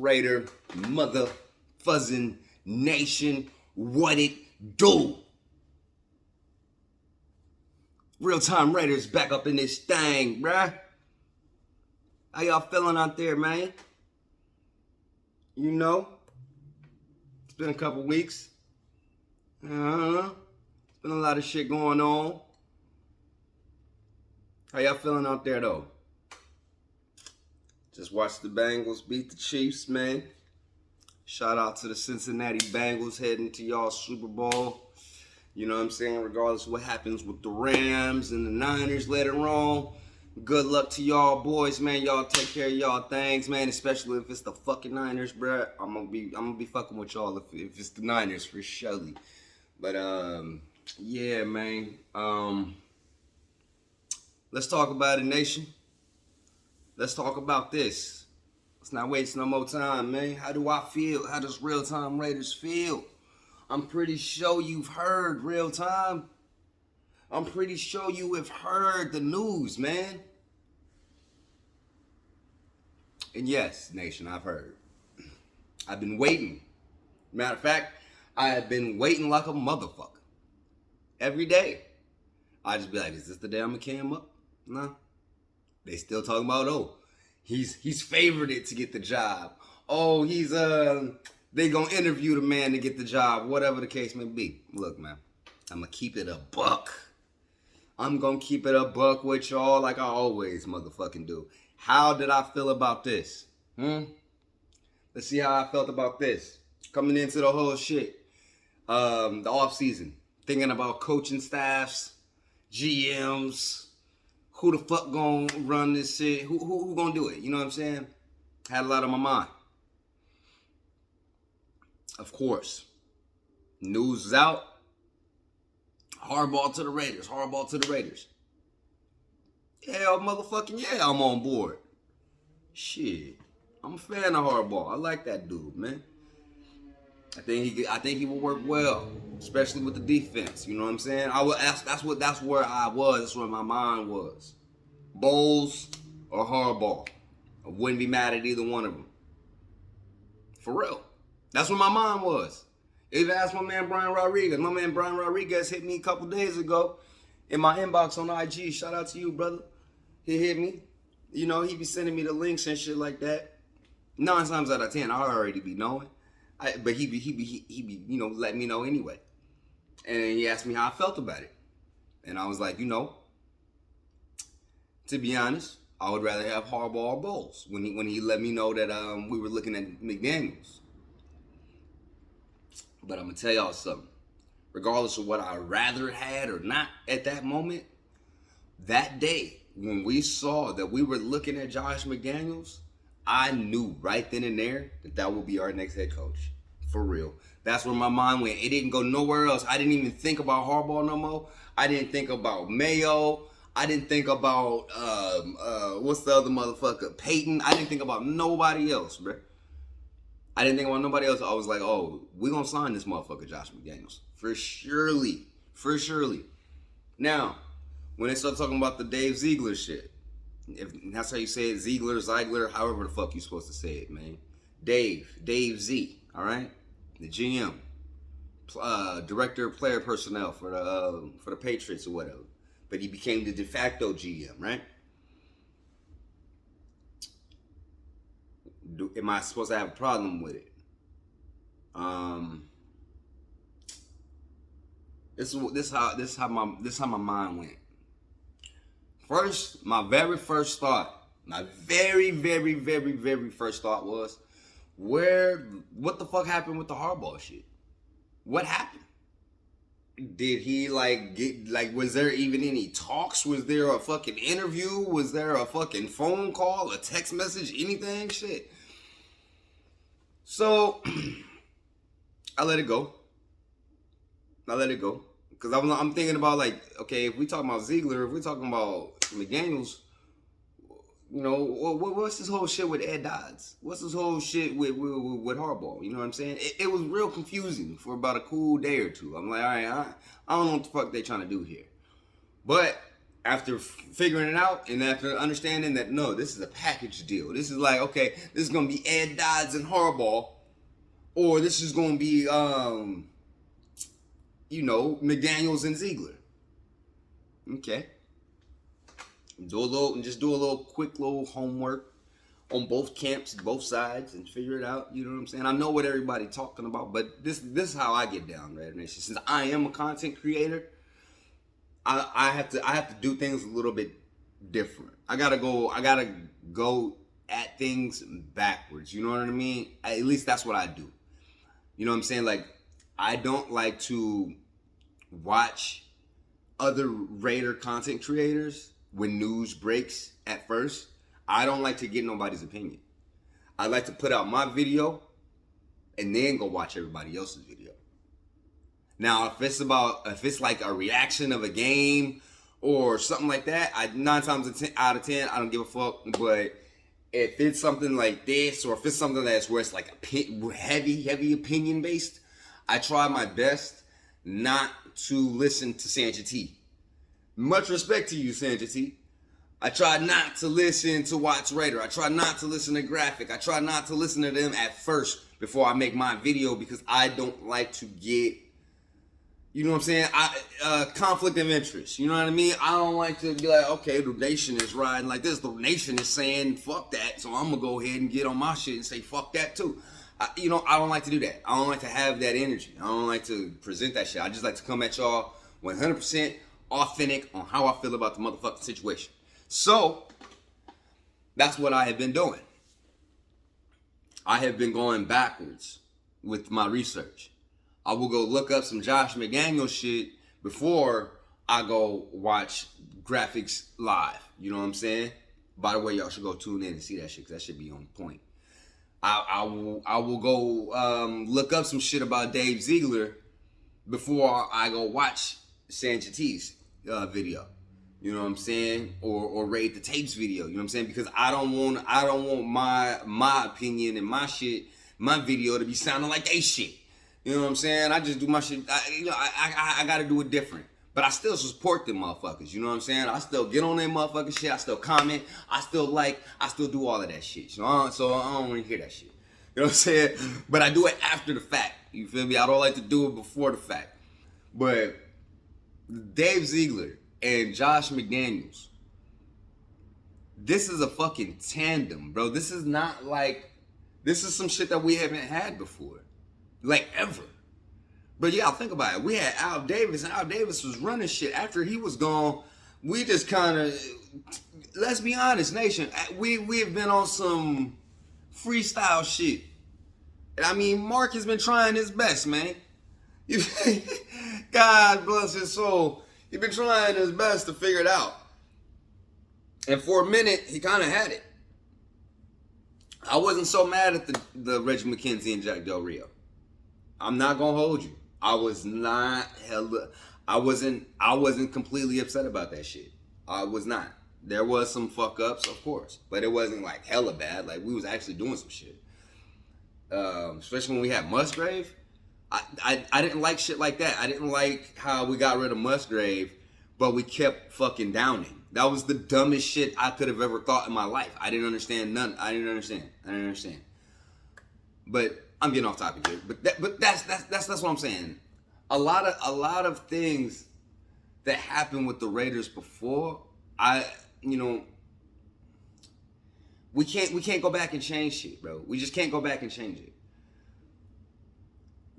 Raider mother fuzzin' nation? What it do? Real time Raiders back up in this thing, bruh. How y'all feeling out there, man? You know, it's been a couple weeks. It's been a lot of shit going on. How y'all feeling out there, though? Just watched the Bengals beat the Chiefs, man. Shout out to the Cincinnati Bengals heading to y'all Super Bowl. You know what I'm saying? Regardless of what happens with the Rams and the Niners later on. Good luck to y'all boys, man. Y'all take care of y'all things, man. Especially if it's the fucking Niners, bruh. I'm gonna be fucking with y'all if it's the Niners for surely. But yeah, man. Let's talk about it, nation. Let's talk about this. Let's not waste no more time, man. How do I feel? How does Real Time Raiders feel? I'm pretty sure you've heard Real Time. I'm pretty sure you have heard the news, man. And yes, nation, I've heard. I've been waiting. Matter of fact, I have been waiting like a motherfucker. Every day. I just be like, is this the day I'm gonna cam up? Nah. They still talking about, oh, he's favored it to get the job. Oh, they gonna interview the man to get the job, whatever the case may be. Look, man, I'm gonna keep it a buck. I'm gonna keep it a buck with y'all like I always motherfucking do. How did I feel about this? Let's see how I felt about this. Coming into the whole shit. The off season. Thinking about coaching staffs, GMs, who the fuck gonna run this shit? Who gonna do it? You know what I'm saying? Had a lot on my mind. Of course. News is out. Hardball to the Raiders. Hardball to the Raiders. Hell, motherfucking yeah, I'm on board. Shit. I'm a fan of Hardball. I like that dude, man. I think he will work well, especially with the defense. You know what I'm saying? That's where I was. That's where my mind was. Bowles or Hardball. I wouldn't be mad at either one of them. For real. That's where my mind was. Even asked my man Brian Rodriguez. My man Brian Rodriguez hit me a couple days ago in my inbox on IG. Shout out to you, brother. He hit me. You know, he be sending me the links and shit like that. 9 times out of 10, I already be knowing. But he be, you know, letting me know anyway. And he asked me how I felt about it. And I was like, you know, to be honest, I would rather have Harbaugh or Bowles when he let me know that we were looking at McDaniels. But I'm going to tell y'all something. Regardless of what I rather had or not at that moment, that day when we saw that we were looking at Josh McDaniels, I knew right then and there that would be our next head coach. For real. That's where my mind went. It didn't go nowhere else. I didn't even think about Harbaugh no more. I didn't think about Mayo. I didn't think about, what's the other motherfucker? Peyton. I didn't think about nobody else, bro. I didn't think about nobody else. I was like, oh, we're going to sign this motherfucker, Josh McDaniels. For surely. For surely. Now, when they start talking about the Dave Ziegler shit, if that's how you say it, Ziegler, however the fuck you supposed to say it, man. Dave Z, all right? The GM, director of player personnel for the Patriots or whatever. But he became the de facto GM, right? Am I supposed to have a problem with it? This how my mind went. First, my very first thought was, what the fuck happened with the Harbaugh shit? What happened? Did he was there even any talks? Was there a fucking interview? Was there a fucking phone call, a text message, anything? Shit. So, I let it go. Because I'm thinking about, like, okay, if we talking about Ziegler, if we talking about McDaniels, you know, what's this whole shit with Ed Dodds? What's this whole shit with Harbaugh? You know what I'm saying? It was real confusing for about a cool day or two. I'm like, all right, I don't know what the fuck they trying to do here. But after figuring it out and after understanding that no, this is a package deal. This is like, okay, this is gonna be Ed Dodds and Harbaugh, or this is gonna be McDaniels and Ziegler. Okay. Do a little quick little homework on both camps, both sides, and figure it out. You know what I'm saying? I know what everybody talking about, but this is how I get down, Red Nation. Since I am a content creator, I have to do things a little bit different. I gotta go at things backwards. You know what I mean? At least that's what I do. You know what I'm saying? Like, I don't like to watch other Raider content creators when news breaks at first. I don't like to get nobody's opinion. I like to put out my video and then go watch everybody else's video. Now, if it's like a reaction of a game or something like that, 9 times out of 10, I don't give a fuck. But if it's something like this, or if it's something that's where it's like heavy opinion based, I try my best not to listen to Sandra T. Much respect to you, Sandra T. I try not to listen to Watts Raider. I try not to listen to Graphic. I try not to listen to them at first before I make my video, because I don't like to get, you know what I'm saying, conflict of interest. You know what I mean? I don't like to be like, okay, the nation is riding like this. The nation is saying fuck that, so I'm gonna go ahead and get on my shit and say fuck that too. I don't like to do that. I don't like to have that energy. I don't like to present that shit. I just like to come at y'all 100% authentic on how I feel about the motherfucking situation. So, that's what I have been doing. I have been going backwards with my research. I will go look up some Josh McDaniels shit before I go watch Graphics live. You know what I'm saying? By the way, y'all should go tune in and see that shit, because that should be on point. I will go look up some shit about Dave Ziegler before I go watch Sandra T's video. You know what I'm saying? Or rate the tapes video. You know what I'm saying? Because I don't want my opinion and my shit, my video to be sounding like they shit. You know what I'm saying? I just do my shit. I gotta do it different. But I still support them motherfuckers. You know what I'm saying? I still get on their motherfucking shit. I still comment. I still do all of that shit. So I don't want to hear that shit. You know what I'm saying? But I do it after the fact. You feel me? I don't like to do it before the fact. But Dave Ziegler and Josh McDaniels, this is a fucking tandem, bro. This is some shit that we haven't had before. Like, ever. But yeah, think about it. We had Al Davis, and Al Davis was running shit. After he was gone, we just kind of, let's be honest, nation, we have been on some freestyle shit. I mean, Mark has been trying his best, man. God bless his soul. He's been trying his best to figure it out. And for a minute, he kind of had it. I wasn't so mad at the Reggie McKenzie and Jack Del Rio. I'm not gonna hold you. I wasn't completely upset about that shit. I was not. There was some fuck ups, of course, but it wasn't like hella bad. Like, we was actually doing some shit. Especially when we had Musgrave. I didn't like shit like that. I didn't like how we got rid of Musgrave, but we kept fucking downing. That was the dumbest shit I could have ever thought in my life. I didn't understand none. I didn't understand. But I'm getting off topic here. But that's what I'm saying. A lot of things that happened with the Raiders before, we can't go back and change shit, bro. We just can't go back and change it.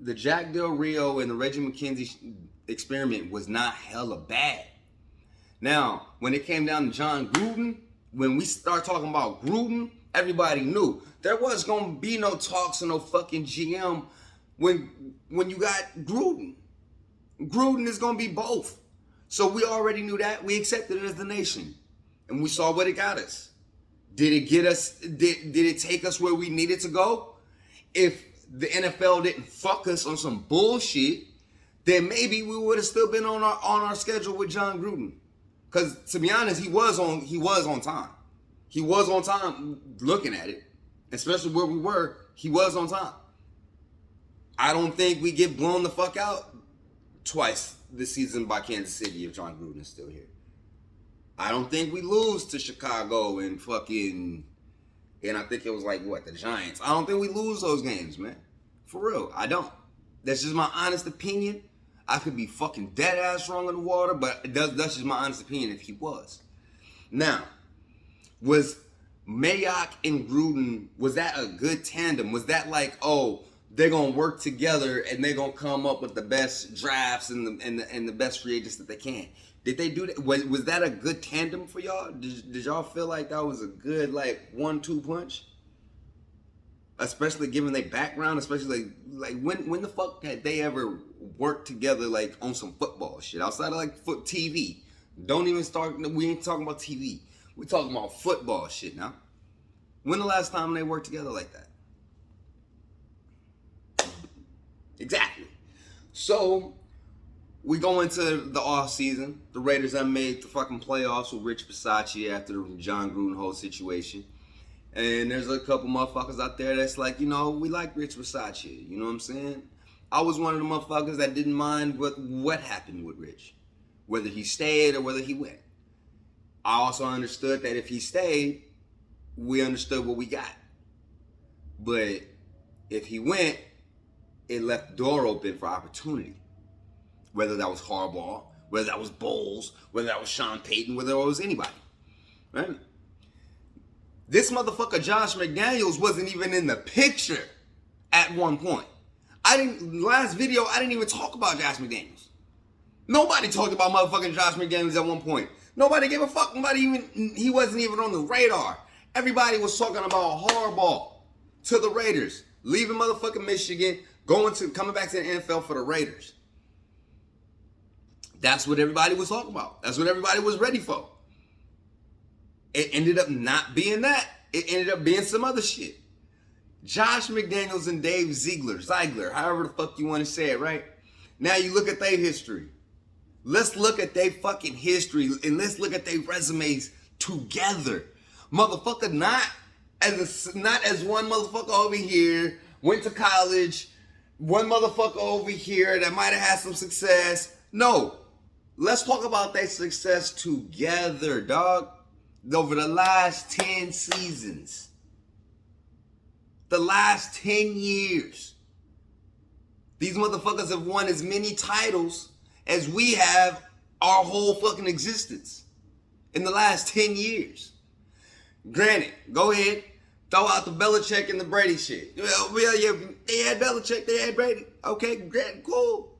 The Jack Del Rio and the Reggie McKenzie experiment was not hella bad. Now, when it came down to John Gruden, when we start talking about Gruden, everybody knew there was gonna be no talks or no fucking GM when you got Gruden. Gruden is gonna be both. So we already knew that. We accepted it as the nation, and we saw what it got us. Did it get us? Did it take us where we needed to go? If the NFL didn't fuck us on some bullshit, then maybe we would have still been on our schedule with John Gruden. Because to be honest, he was on time. He was on time looking at it, especially where we were. He was on time. I don't think we get blown the fuck out twice this season by Kansas City if John Gruden is still here. I don't think we lose to Chicago and I think it was like, the Giants. I don't think we lose those games, man. For real, I don't. That's just my honest opinion. I could be fucking dead ass wrong in the water, but that's just my honest opinion if he was. Now, was Mayock and Gruden, was that a good tandem? Was that like, oh, they're gonna work together and they're gonna come up with the best drafts and the best free agents that they can? Did they do that? Was that a good tandem for y'all? Did y'all feel like that was a good 1-2 punch? Especially given their background, especially like when the fuck had they ever worked together on some football shit outside of TV? Don't even start. We ain't talking about TV. We talking about football shit now. When the last time they worked together like that? Exactly. So we go into the off season. The Raiders have made the fucking playoffs with Rich Bisaccia after the John Gruden whole situation. And there's a couple motherfuckers out there that's like, we like Rich Bisaccia. You know what I'm saying? I was one of the motherfuckers that didn't mind what happened with Rich, whether he stayed or whether he went. I also understood that if he stayed, we understood what we got. But if he went, it left the door open for opportunity. Whether that was Harbaugh, whether that was Bowles, whether that was Sean Payton, whether it was anybody. Right? This motherfucker Josh McDaniels wasn't even in the picture at one point. Last video, I didn't even talk about Josh McDaniels. Nobody talked about motherfucking Josh McDaniels at one point. Nobody gave a fuck. He wasn't even on the radar. Everybody was talking about Harbaugh to the Raiders, leaving motherfucking Michigan, coming back to the NFL for the Raiders. That's what everybody was talking about. That's what everybody was ready for. It ended up not being that. It ended up being some other shit. Josh McDaniels and Dave Ziegler, however the fuck you want to say it, right? Now you look at their history. Let's look at their fucking history and let's look at their resumes together. Motherfucker, not as one motherfucker over here, went to college, one motherfucker over here that might have had some success. No. Let's talk about their success together, dog. Over the last 10 seasons. The last 10 years. These motherfuckers have won as many titles as we have our whole fucking existence in the last 10 years. Granted, go ahead, throw out the Belichick and the Brady shit. Well, yeah, they had Belichick, they had Brady. Okay, great, cool.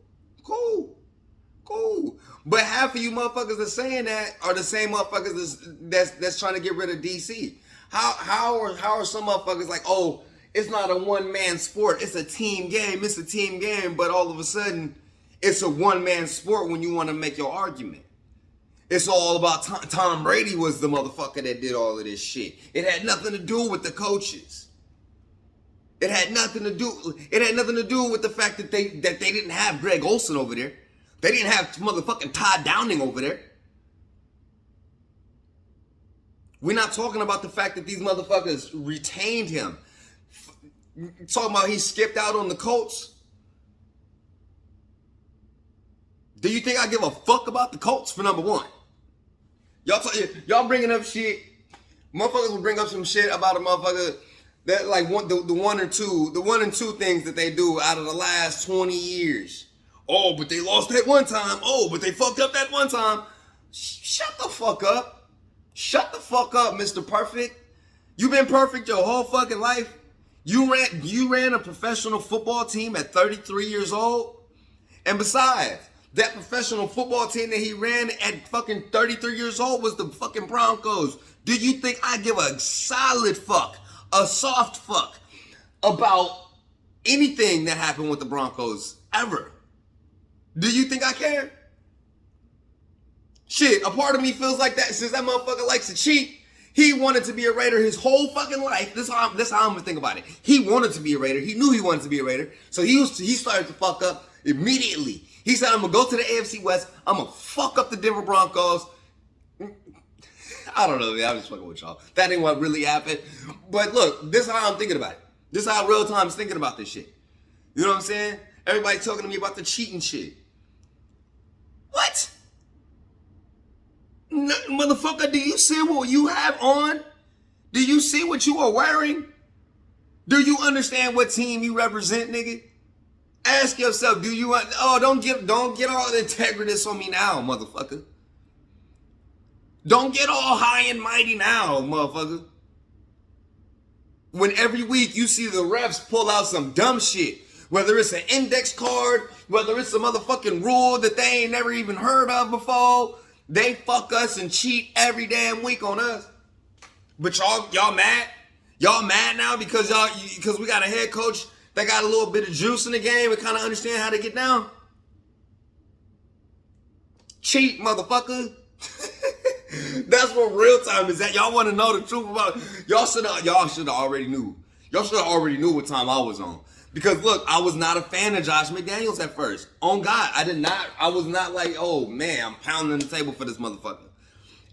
But half of you motherfuckers that saying that are the same motherfuckers that's trying to get rid of DC. How are some motherfuckers like, oh, it's not a one-man sport, it's a team game, but all of a sudden, it's a one-man sport when you want to make your argument. It's all about Tom Brady was the motherfucker that did all of this shit. It had nothing to do with the coaches. It had nothing to do with the fact that they didn't have Greg Olsen over there. They didn't have motherfucking Todd Downing over there. We're not talking about the fact that these motherfuckers retained him. Talking about he skipped out on the Colts. Do you think I give a fuck about the Colts for number one? Y'all bringing up shit. Motherfuckers will bring up some shit about a motherfucker that like the one and two things that they do out of the last 20 years. Oh, but they lost that one time. Oh, but they fucked up that one time. Shut the fuck up. Shut the fuck up, Mr. Perfect. You've been perfect your whole fucking life. You ran a professional football team at 33 years old. And besides, that professional football team that he ran at fucking 33 years old was the fucking Broncos. Do you think I give a solid fuck, a soft fuck about anything that happened with the Broncos ever? Do you think I care? Shit, a part of me feels like that since that motherfucker likes to cheat. He wanted to be a Raider his whole fucking life. That's how I'm gonna think about it. He wanted to be a Raider. He knew he wanted to be a Raider. So he started to fuck up immediately. He said, I'm gonna go to the AFC West. I'm gonna fuck up the Denver Broncos. I don't know, man. I'm just fucking with y'all. That ain't what really happened. But look, this is how I'm thinking about it. This is how real time is thinking about this shit. You know what I'm saying? Everybody talking to me about the cheating shit. What? Motherfucker, do you see what you have on? Do you see what you are wearing? Do you understand what team you represent, nigga? Ask yourself, do you? Oh, don't get all the integritous on me now, motherfucker. Don't get all high and mighty now, motherfucker. When every week you see the refs pull out some dumb shit, whether it's an index card, whether it's a motherfucking rule that they ain't never even heard of before, they fuck us and cheat every damn week on us. But y'all mad? Y'all mad now because we got a head coach that got a little bit of juice in the game and kind of understand how to get down? Cheat, motherfucker. That's what real time is at. Y'all want to know the truth about it? Y'all should have already knew. Y'all should have already knew what time I was on. Because look, I was not a fan of Josh McDaniels at first. On God, I was not like, oh man, I'm pounding the table for this motherfucker.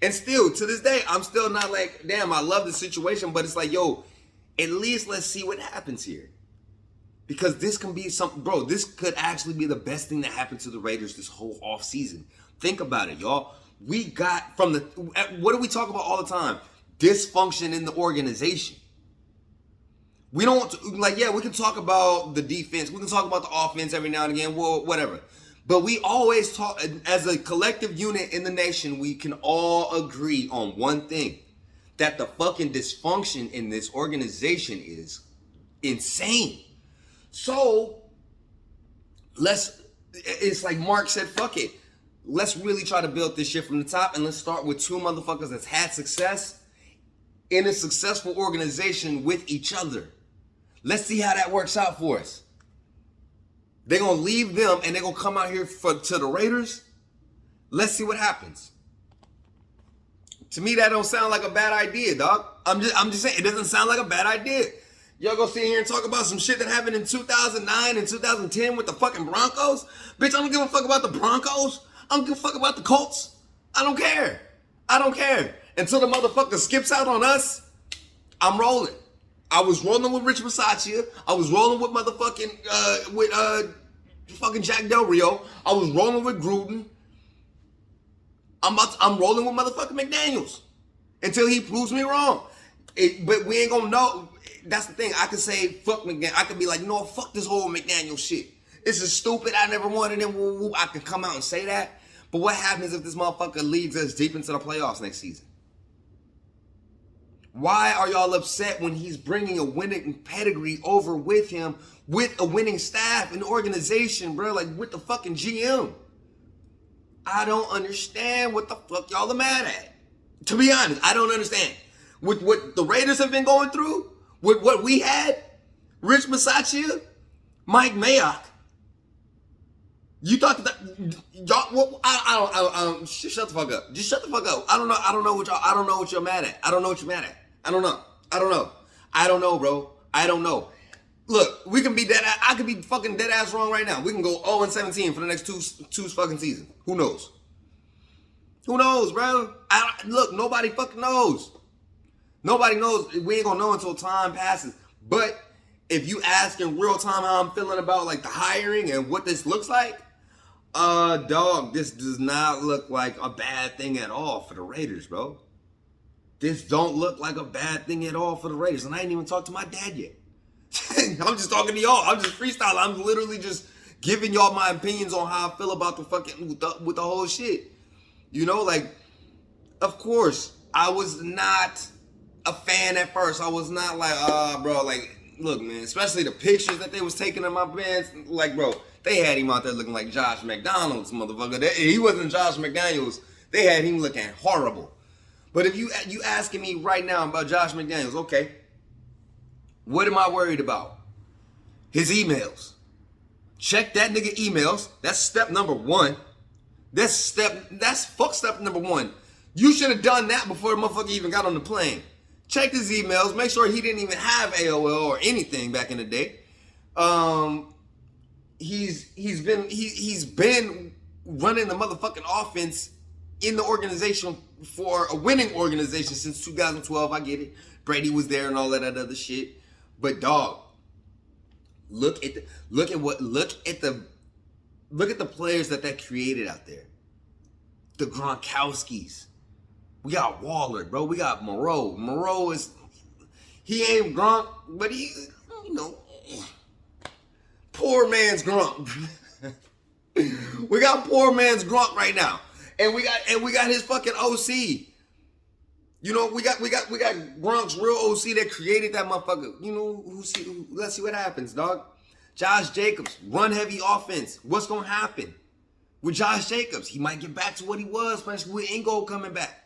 And still, to this day, I'm still not like, damn, I love the situation, but it's like, yo, at least let's see what happens here. Because this can be something, bro, this could actually be the best thing that happened to the Raiders this whole offseason. Think about it, y'all. We got what do we talk about all the time? Dysfunction in the organization. We don't, like, yeah, we can talk about the defense. We can talk about the offense every now and again, well, whatever. But we always talk, as a collective unit in the nation, we can all agree on one thing. That the fucking dysfunction in this organization is insane. So, it's like Mark said, fuck it. Let's really try to build this shit from the top, and let's start with two motherfuckers that's had success in a successful organization with each other. Let's see how that works out for us. They're going to leave them, and they're going to come out here to the Raiders. Let's see what happens. To me, that don't sound like a bad idea, dog. I'm just saying, it doesn't sound like a bad idea. Y'all go sit here and talk about some shit that happened in 2009 and 2010 with the fucking Broncos? Bitch, I don't give a fuck about the Broncos. I don't give a fuck about the Colts. I don't care. I don't care. Until the motherfucker skips out on us, I'm rolling. I was rolling with Rich Bisaccia. I was rolling with motherfucking, fucking Jack Del Rio. I was rolling with Gruden. I'm rolling with motherfucking McDaniels until he proves me wrong. But we ain't gonna know. That's the thing. I could say fuck McDaniels. I could be like, no, fuck this whole McDaniels shit. This is stupid. I never wanted him. I can come out and say that. But what happens if this motherfucker leads us deep into the playoffs next season? Why are y'all upset when he's bringing a winning pedigree over with him, with a winning staff and organization, bro? Like, with the fucking GM. I don't understand what the fuck y'all are mad at. To be honest, I don't understand. With what the Raiders have been going through, with what we had, Rich Bisaccia, Mike Mayock. You thought that y'all? Well, I don't. Shut the fuck up. Just shut the fuck up. I don't know what you're mad at. I don't know what you're mad at. I don't know, bro. I don't know. Look, we can be dead. I could be fucking dead ass wrong right now. We can go 0-17 for the next two fucking seasons. Who knows? Who knows, bro? Look, nobody fucking knows. Nobody knows. We ain't gonna know until time passes. But if you ask in real time how I'm feeling about like the hiring and what this looks like, dog, this does not look like a bad thing at all for the Raiders, bro. This don't look like a bad thing at all for the Raiders. And I ain't even talked to my dad yet. I'm just talking to y'all. I'm just freestyling. I'm literally just giving y'all my opinions on how I feel about the fucking, with the whole shit. You know, like, of course, I was not a fan at first. I was not like, bro, like, look, man, especially the pictures that they was taking of my bands. Like, bro, they had him out there looking like Josh McDaniels, motherfucker. He wasn't Josh McDaniels. They had him looking horrible. But if you asking me right now about Josh McDaniels, okay, what am I worried about? His emails. Check that nigga emails. That's step number one. That's fuck step number one. You should have done that before the motherfucker even got on the plane. Check his emails. Make sure he didn't even have AOL or anything back in the day. He's been running the motherfucking offense in the organization for a winning organization since 2012. I get it. Brady was there and all that other shit. But dog, look at the players that created out there. The Gronkowskis, We got Waller, bro. We got Moreau. Moreau he ain't Gronk, but he, you know, poor man's Gronk. We got poor man's Gronk right now. And we got his fucking OC. You know, we got Gronk's real OC that created that motherfucker. You know, let's see what happens, dog. Josh Jacobs, run heavy offense. What's gonna happen with Josh Jacobs? He might get back to what he was, especially with Ingo coming back.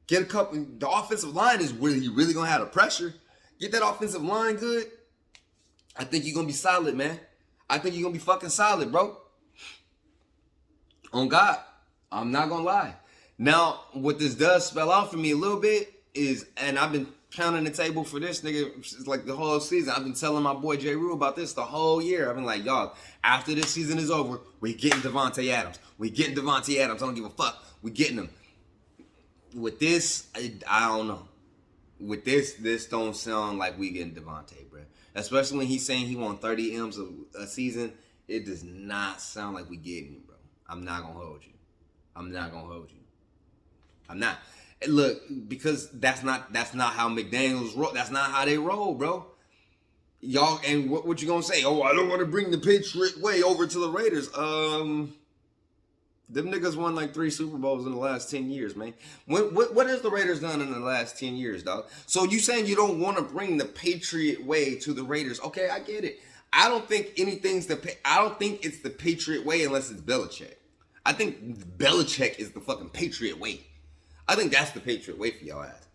Get a couple. The offensive line is where he really gonna have the pressure. Get that offensive line good. I think you're gonna be solid, man. I think you're gonna be fucking solid, bro. On God, I'm not gonna lie. Now, what this does spell out for me a little bit is, and I've been pounding the table for this nigga, it's like the whole season. I've been telling my boy J. Rue about this the whole year. I've been like, y'all, after this season is over, we getting Devontae Adams. We getting Devontae Adams. I don't give a fuck. We getting him. With this, I don't know. With this don't sound like we getting Devontae, bro. Especially when he's saying he want 30 M's a season. It does not sound like we getting him, bro. I'm not gonna hold you. I'm not. And look, because that's not how McDaniels roll. That's not how they roll, bro. Y'all, and what you gonna say? Oh, I don't want to bring the Patriot way over to the Raiders. Them niggas won like 3 Super Bowls in the last 10 years, man. What has the Raiders done in the last 10 years, dog? So you saying you don't want to bring the Patriot way to the Raiders? Okay, I get it. I don't think it's the Patriot way unless it's Belichick. I think Belichick is the fucking Patriot way. I think that's the Patriot way for y'all ass.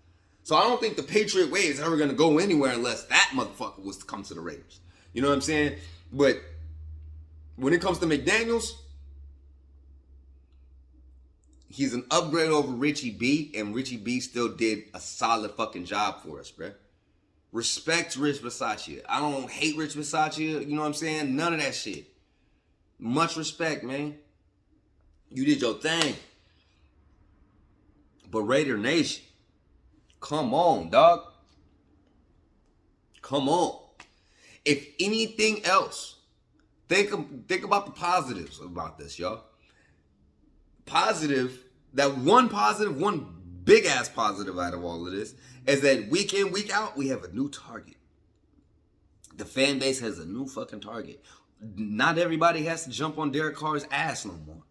So I don't think the Patriot way is ever going to go anywhere unless that motherfucker was to come to the Raiders. You know what I'm saying? But when it comes to McDaniels, he's an upgrade over Richie B, and Richie B still did a solid fucking job for us, bruh. Respect Rich Bisaccia. I don't hate Rich Bisaccia, you know what I'm saying? None of that shit. Much respect, man. You did your thing. But Raider Nation, come on, dog. Come on. If anything else, think about the positives about this, y'all. One big ass positive out of all of this is that week in, week out, we have a new target. The fan base has a new fucking target. Not everybody has to jump on Derek Carr's ass no more.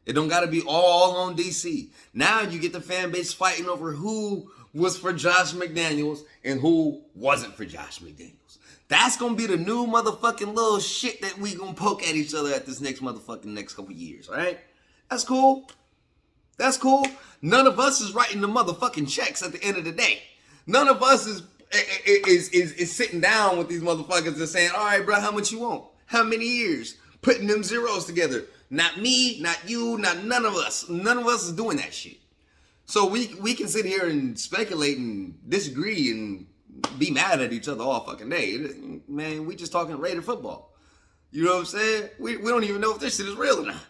It don't got to be all on DC. Now you get the fan base fighting over who was for Josh McDaniels and who wasn't for Josh McDaniels. That's going to be the new motherfucking little shit that we going to poke at each other at this next couple years, all right? That's cool. That's cool. None of us is writing the motherfucking checks at the end of the day. None of us is sitting down with these motherfuckers and saying, all right, bro, how much you want? How many years? Putting them zeros together. Not me, not you, not none of us. None of us is doing that shit. So we can sit here and speculate and disagree and be mad at each other all fucking day. Man, we just talking Raider football. You know what I'm saying? We don't even know if this shit is real or not.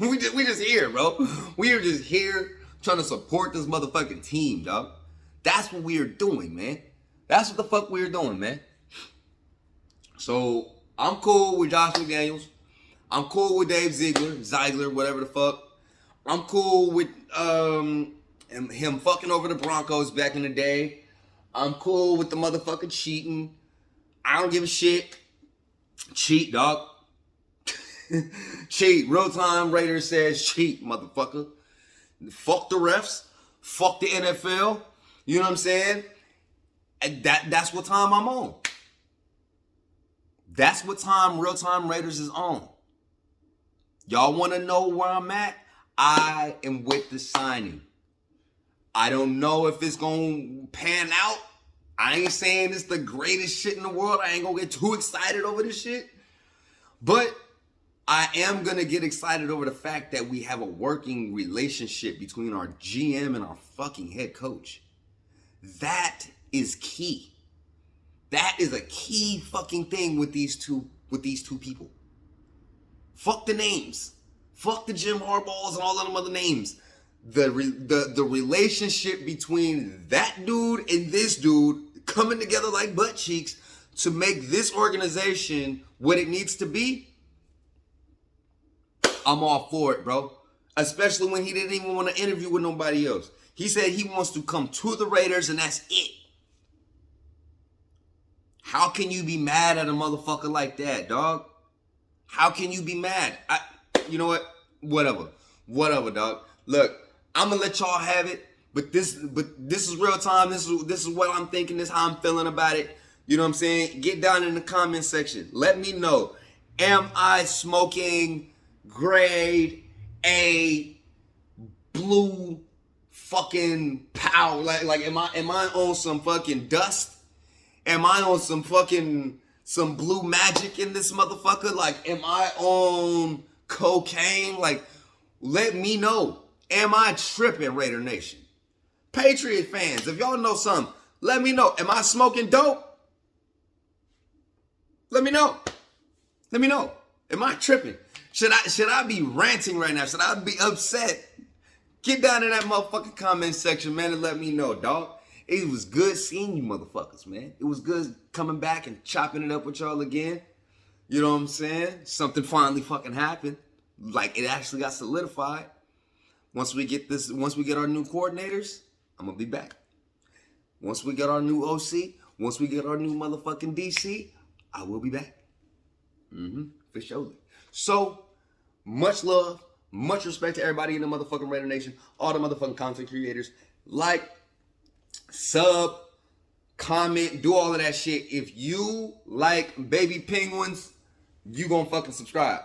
we just here, bro. We are just here trying to support this motherfucking team, dog. That's what we are doing, man. That's what the fuck we are doing, man. So I'm cool with Josh McDaniels. I'm cool with Dave Ziegler, whatever the fuck. I'm cool with him fucking over the Broncos back in the day. I'm cool with the motherfucker cheating. I don't give a shit. Cheat, dog. Cheat. Real time Raiders says cheat, motherfucker. Fuck the refs. Fuck the NFL. You know what I'm saying? And that's what time I'm on. That's what time Real Time Raiders is on. Y'all want to know where I'm at? I am with the signing. I don't know if it's going to pan out. I ain't saying it's the greatest shit in the world. I ain't going to get too excited over this shit. But I am going to get excited over the fact that we have a working relationship between our GM and our fucking head coach. That is key. That is a key fucking thing with these two people. Fuck the names. Fuck the Jim Harbaughs and all of them other names. The relationship between that dude and this dude coming together like butt cheeks to make this organization what it needs to be, I'm all for it, bro. Especially when he didn't even want to interview with nobody else. He said he wants to come to the Raiders and that's it. How can you be mad at a motherfucker like that, dog? How can you be mad? You know what? Whatever, dog. Look, I'm gonna let y'all have it, but this is real time. This is what I'm thinking. This is how I'm feeling about it. You know what I'm saying? Get down in the comment section. Let me know. Am I smoking grade A blue fucking pow? Like am I on some fucking dust? Am I on some blue magic in this motherfucker? Like, am I on cocaine? Like, let me know. Am I tripping, Raider Nation? Patriot fans, if y'all know something, let me know. Am I smoking dope? Let me know. Let me know. Am I tripping? Should I be ranting right now? Should I be upset? Get down in that motherfucking comment section, man, and let me know, dog. It was good seeing you motherfuckers, man. It was good coming back and chopping it up with y'all again. You know what I'm saying? Something finally fucking happened. Like, it actually got solidified. Once we get our new coordinators, I'm gonna be back. Once we get our new OC, once we get our new motherfucking DC, I will be back. For sure. So, much love, much respect to everybody in the motherfucking Raider Nation, all the motherfucking content creators. Like, sub, comment, do all of that shit. If you like baby penguins, you gonna fucking subscribe.